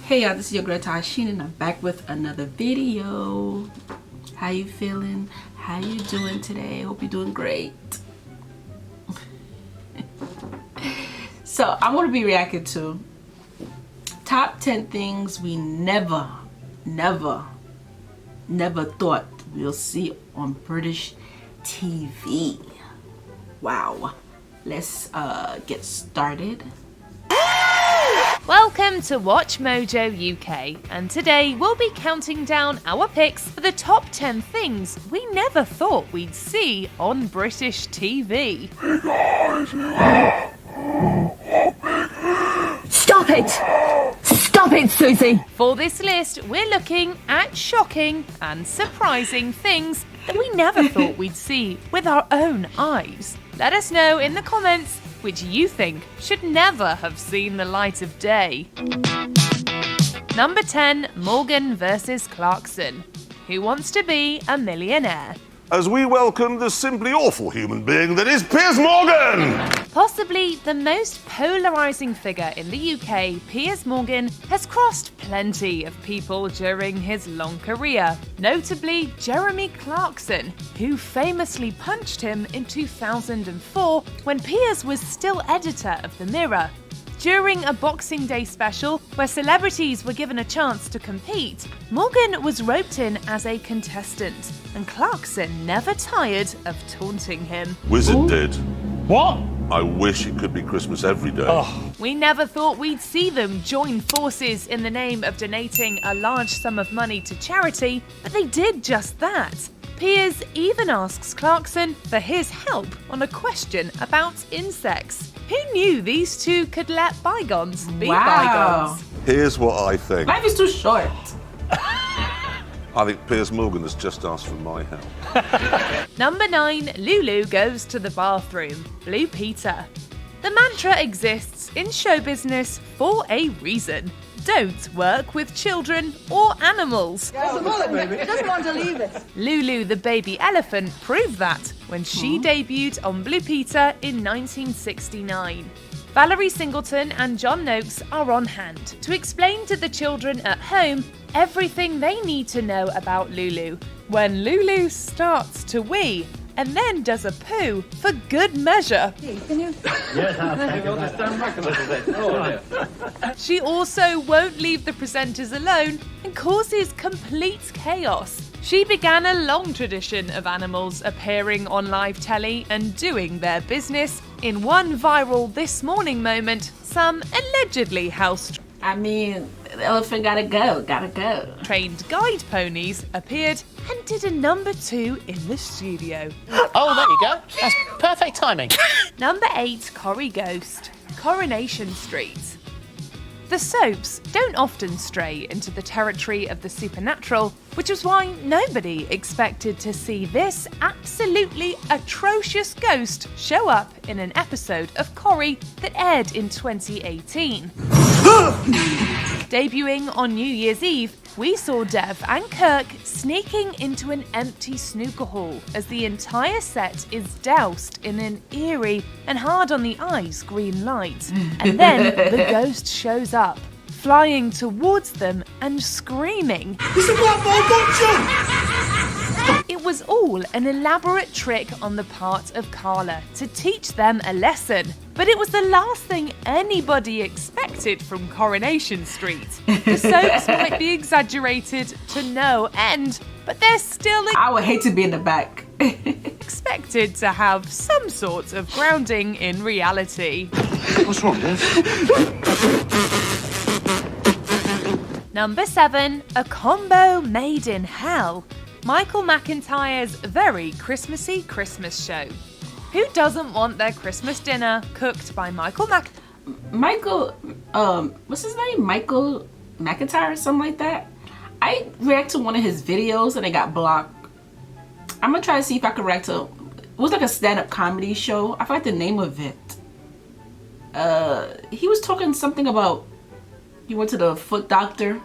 Hey y'all, this is your girl Tysheen and I'm back with another video. How you feeling? How you doing today? Hope you're doing great. So I'm going to be reacting to top 10 things we never thought we'll see on British TV. Wow. Let's get started. Welcome to Watch Mojo UK, and today we'll be counting down our picks for the top 10 things we never thought we'd see on British TV. Stop it! Stop it, Susie! For this list, we're looking at shocking and surprising things that we never thought we'd see with our own eyes. Let us know in the comments which you think should never have seen the light of day. Number 10, Morgan vs. Clarkson. Who wants to be a millionaire? As we welcome the simply awful human being that is Piers Morgan! Possibly the most polarising figure in the UK, Piers Morgan has crossed plenty of people during his long career, notably Jeremy Clarkson, who famously punched him in 2004 when Piers was still editor of The Mirror. During a Boxing Day special where celebrities were given a chance to compete, Morgan was roped in as a contestant, and Clarkson never tired of taunting him. Wizard did. What? I wish it could be Christmas every day. Oh. We never thought we'd see them join forces in the name of donating a large sum of money to charity, but they did just that. Piers even asks Clarkson for his help on a question about insects. Who knew these two could let bygones be bygones? Here's what I think. Life is too short. I think Piers Morgan has just asked for my help. Number 9, Lulu goes to the bathroom. Blue Peter. The mantra exists in show business for a reason. Don't work with children or animals. He doesn't want to leave it. Lulu the baby elephant proved that when she debuted on Blue Peter in 1969. Valerie Singleton and John Noakes are on hand to explain to the children at home everything they need to know about Lulu. When Lulu starts to wee and then does a poo for good measure. Can you? She also won't leave the presenters alone and causes complete chaos. She began a long tradition of animals appearing on live telly and doing their business. In one viral This Morning moment, some allegedly house I mean, the elephant gotta go. trained guide ponies appeared and did a number 2 in the studio. Oh, there you go. That's perfect timing. Number 8, Corrie Ghost, Coronation Street. The soaps don't often stray into the territory of the supernatural, which is why nobody expected to see this absolutely atrocious ghost show up in an episode of Corrie that aired in 2018. Debuting on New Year's Eve, we saw Dev and Kirk sneaking into an empty snooker hall as the entire set is doused in an eerie and hard on the eyes green light. And then the ghost shows up, flying towards them and screaming. It was all an elaborate trick on the part of Carla to teach them a lesson. But it was the last thing anybody expected from Coronation Street. The soaps might be exaggerated to no end, but they're still I would hate to be in the back. expected to have some sort of grounding in reality. What's wrong, Dev? Number 7, a combo made in hell. Michael McIntyre's very Christmassy Christmas show. Who doesn't want their Christmas dinner cooked by Michael what's his name? Michael McIntyre or something like that? I reacted to one of his videos and it got blocked. I'm gonna try to see if I can react to, it was like a stand-up comedy show. I forgot the name of it. He was talking something about he went to the foot doctor.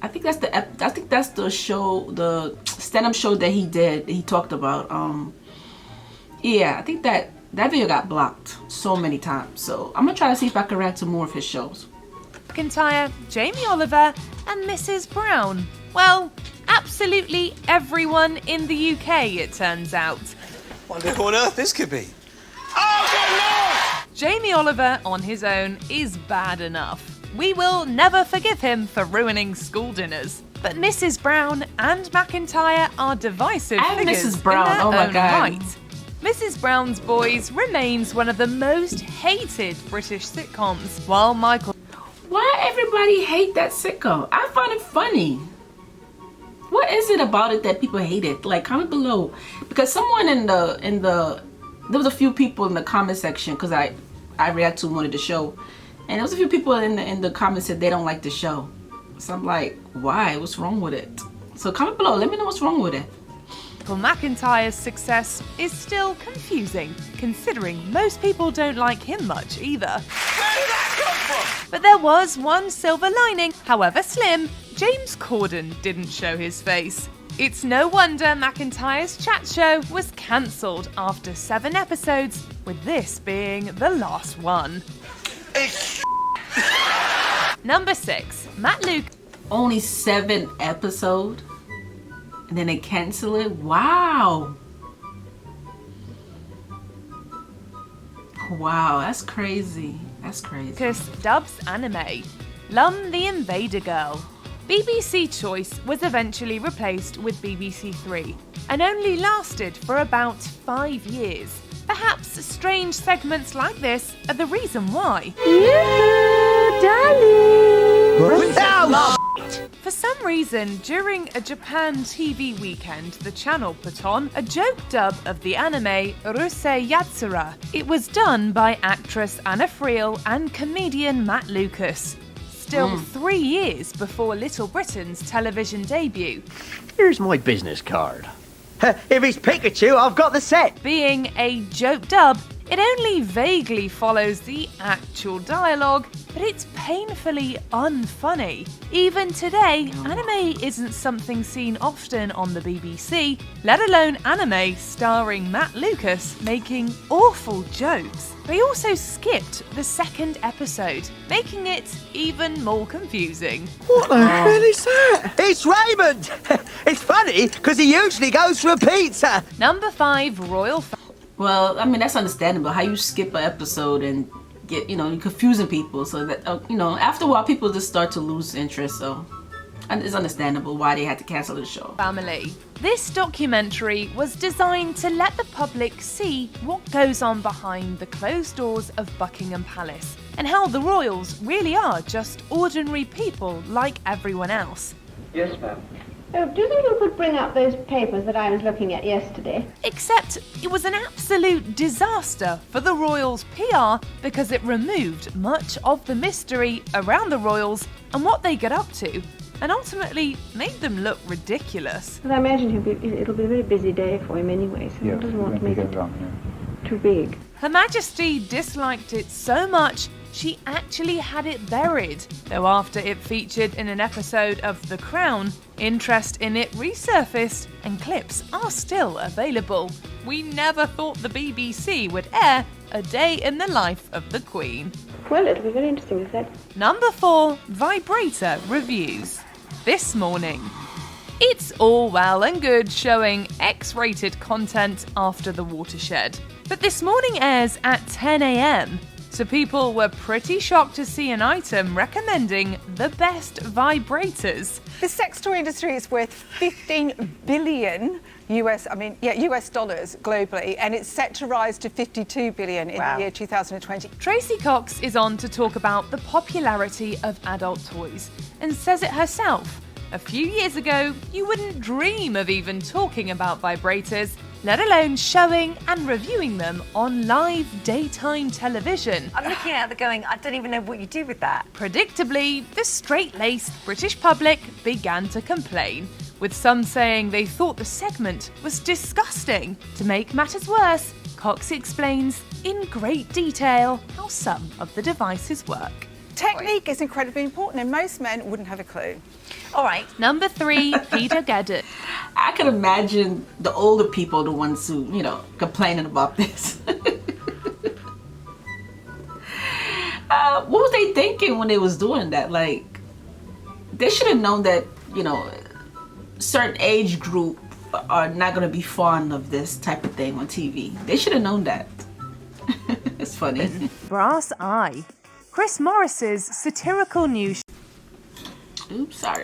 I think that's the show, the stand-up show that he did. He talked about. Yeah, I think that video got blocked so many times. So I'm gonna try to see if I can react to more of his shows. McIntyre, Jamie Oliver, and Mrs. Brown. Well, absolutely everyone in the UK, it turns out. Wonder who on earth this could be. Jamie Oliver on his own is bad enough. We will never forgive him for ruining school dinners. But Mrs. Brown and McIntyre are divisive And figures Mrs. Brown, in their oh my own God. right. Mrs. Brown's Boys remains one of the most hated British sitcoms, while Michael... Why everybody hate that sitcom? I find it funny. What is it about it that people hate it? Like, comment below. Because someone there was a few people in the comment section, because I react to one of the show, and there was a few people in the comments said they don't like the show. So I'm like, why? What's wrong with it? So comment below, let me know what's wrong with it. McIntyre's success is still confusing, considering most people don't like him much either. Where did that come from? But there was one silver lining, however slim. James Corden didn't show his face. It's no wonder McIntyre's chat show was cancelled after 7 episodes, with this being the last one. Number 6, Matt Luke. Only 7 episodes, and then they cancel it. Wow. Wow, that's crazy. That's crazy. Lucas dubs anime, Lum the Invader Girl. BBC Choice was eventually replaced with BBC Three and only lasted for about 5 years. Perhaps strange segments like this are the reason why. For some reason, during a Japan TV weekend the channel put on a joke dub of the anime Urusei Yatsura. It was done by actress Anna Friel and comedian Matt Lucas. Still 3 years before Little Britain's television debut. Here's my business card. If it's Pikachu, I've got the set. Being a joke dub, it only vaguely follows the actual dialogue, but it's painfully unfunny. Even today, anime isn't something seen often on the BBC, let alone anime starring Matt Lucas making awful jokes. They also skipped the 2nd episode, making it even more confusing. What the hell is that? It's Raymond. It's funny because he usually goes for a pizza. Number 5, Royal Well, I mean, that's understandable. How you skip an episode and get, you're confusing people. So that, after a while, people just start to lose interest. So it's understandable why they had to cancel the show. Family. This documentary was designed to let the public see what goes on behind the closed doors of Buckingham Palace and how the royals really are just ordinary people like everyone else. Yes, ma'am. Oh, do you think you could bring up those papers that I was looking at yesterday? Except it was an absolute disaster for the royals' PR because it removed much of the mystery around the royals and what they get up to, and ultimately made them look ridiculous. Because I imagine it'll be a very busy day for him anyway, so he doesn't want to make it too big. Her Majesty disliked it so much she actually had it buried, though after it featured in an episode of The Crown, interest in it resurfaced and clips are still available. We never thought the BBC would air a day in the life of the Queen. Well, it'll be very interesting, is that? Number 4, Vibrator Reviews. This morning. It's all well and good showing X-rated content after the watershed, but This Morning airs at 10 a.m, so people were pretty shocked to see an item recommending the best vibrators. The sex toy industry is worth 15 billion US dollars globally, and it's set to rise to 52 billion in the year 2020. Tracy Cox is on to talk about the popularity of adult toys and says it herself. A few years ago, you wouldn't dream of even talking about vibrators, let alone showing and reviewing them on live daytime television. I'm looking at it going, I don't even know what you do with that. Predictably, the straight-laced British public began to complain, with some saying they thought the segment was disgusting. To make matters worse, Cox explains in great detail how some of the devices work. Technique is incredibly important, and most men wouldn't have a clue. All right. Number 3, Peter Geddett. I can imagine the older people, the ones who, complaining about this. What was they thinking when they was doing that? Like, they should have known that, you know, certain age group are not going to be fond of this type of thing on TV. They should have known that. It's funny. Brass Eye. Chris Morris's satirical news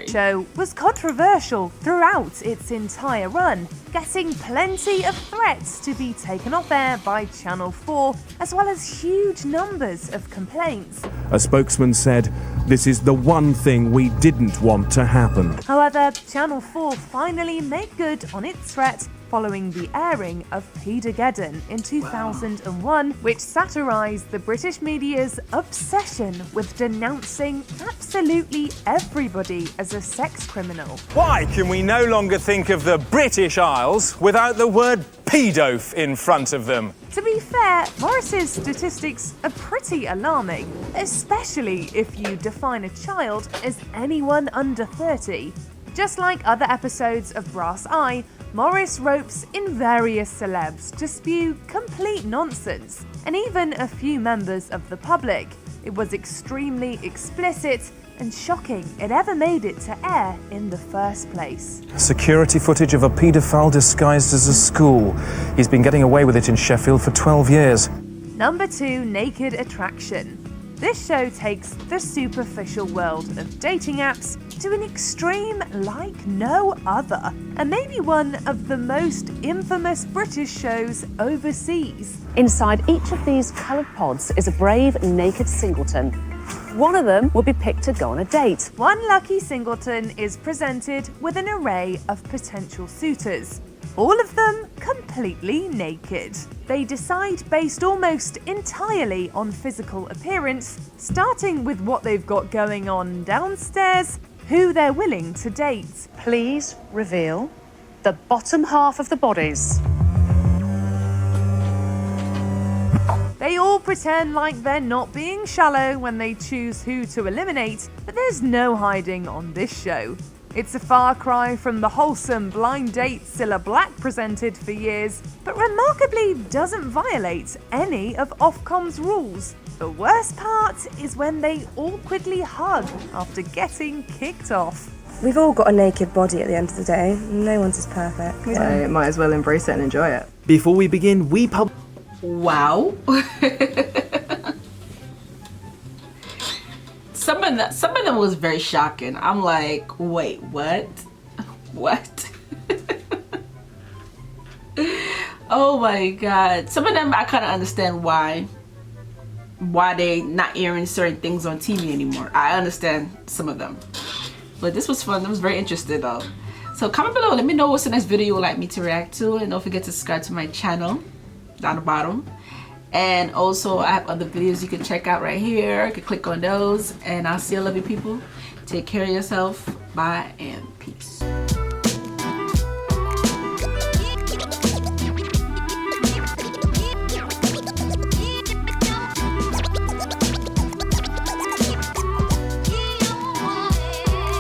show was controversial throughout its entire run, getting plenty of threats to be taken off air by Channel 4, as well as huge numbers of complaints. A spokesman said, "This is the one thing we didn't want to happen." However, Channel 4 finally made good on its threat following the airing of Pedageddon in 2001, which satirised the British media's obsession with denouncing absolutely everybody as a sex criminal. Why can we no longer think of the British Isles without the word pedof in front of them? To be fair, Morris's statistics are pretty alarming, especially if you define a child as anyone under 30. Just like other episodes of Brass Eye, Morris ropes in various celebs to spew complete nonsense, and even a few members of the public. It was extremely explicit and shocking it ever made it to air in the first place. Security footage of a paedophile disguised as a school. He's been getting away with it in Sheffield for 12 years. Number 2, Naked Attraction. This show takes the superficial world of dating apps to an extreme like no other, and maybe one of the most infamous British shows overseas. Inside each of these coloured pods is a brave naked singleton. One of them will be picked to go on a date. One lucky singleton is presented with an array of potential suitors, all of them completely naked. They decide based almost entirely on physical appearance, starting with what they've got going on downstairs, who they're willing to date. Please reveal the bottom half of the bodies. They all pretend like they're not being shallow when they choose who to eliminate, but there's no hiding on this show. It's a far cry from the wholesome blind date Cilla Black presented for years, but remarkably doesn't violate any of Ofcom's rules. The worst part is when they awkwardly hug after getting kicked off. We've all got a naked body at the end of the day. No one's as perfect. So might as well embrace it and enjoy it. Before we begin, Wow. Some of them was very shocking. I'm like, wait, what? What? Oh my god. Some of them I kind of understand why they not airing certain things on TV anymore. I understand some of them. But this was fun. I was very interested though. So comment below, let me know what's the next video you would like me to react to, and don't forget to subscribe to my channel down the bottom. And also I have other videos you can check out right here. You can click on those, and I'll see you lovely people. Take care of yourself. Bye and peace.